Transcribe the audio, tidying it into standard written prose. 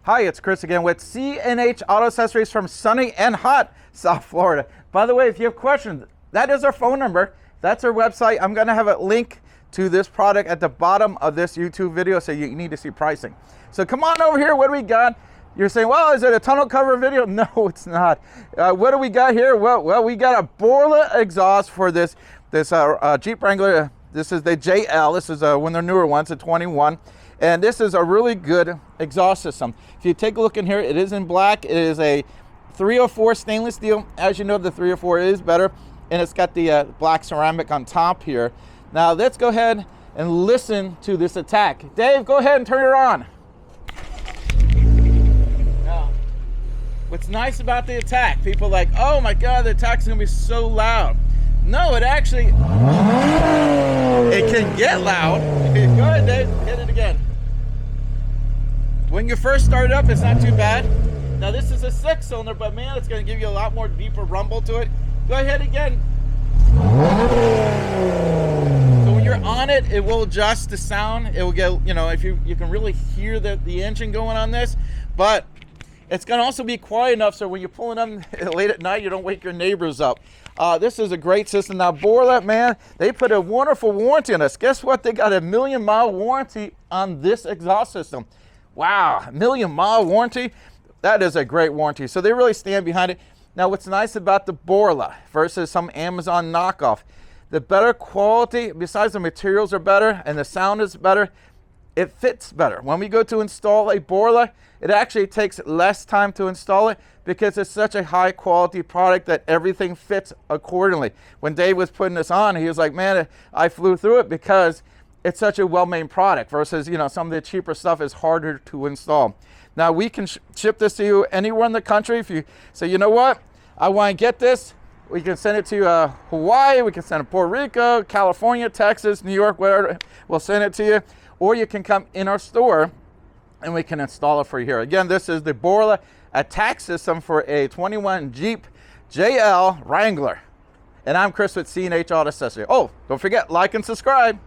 Hi, it's Chris again with C&H Auto Accessories from sunny and hot South Florida. By the way, if you have questions, that is our phone number. That's our website. I'm going to have a link to this product at the bottom of this YouTube video, so you need to see pricing. So come on over here. What do we got? You're saying, well, is it a tonneau cover video? No, it's not. What do we got here? Well, we got a Borla exhaust for this Jeep Wrangler. This is the JL. This is one of the newer ones, a 21. And this is a really good exhaust system. If you take a look in here, it is in black. It is a 304 stainless steel. As you know, the 304 is better. And it's got the black ceramic on top here. Now, let's go ahead and listen to this ATAK. Dave, go ahead and turn it on. Now, what's nice about the ATAK, people are like, oh my God, the ATAK's gonna be so loud. No, it actually, it can get loud. Go ahead, Dave, hit it again. When you first start it up, it's not too bad. Now this is a 6-cylinder, but man, it's gonna give you a lot more deeper rumble to it. Go ahead again. So when you're on it, it will adjust the sound. It will get, you know, if you can really hear the engine going on this, but it's gonna also be quiet enough so when you're pulling them late at night, you don't wake your neighbors up. This is a great system. Now, Borla, man, they put a wonderful warranty on us. Guess what? They got a 1,000,000-mile warranty on this exhaust system. Wow, 1,000,000-mile warranty. That is a great warranty. So they really stand behind it. Now, what's nice about the Borla versus some Amazon knockoff, the better quality, besides the materials are better and the sound is better, it fits better. When we go to install a Borla, it actually takes less time to install it because it's such a high quality product that everything fits accordingly. When Dave was putting this on, he was like, man, I flew through it because it's such a well-made product versus, you know, some of the cheaper stuff is harder to install. Now, we can ship this to you anywhere in the country. If you say, you know what, I want to get this, we can send it to Hawaii, we can send it to Puerto Rico, California, Texas, New York, wherever, we'll send it to you. Or you can come in our store and we can install it for you here. Again, this is the Borla ATAK system for a 21 Jeep JL Wrangler. And I'm Chris with C&H Auto Accessories. Oh, don't forget, like and subscribe.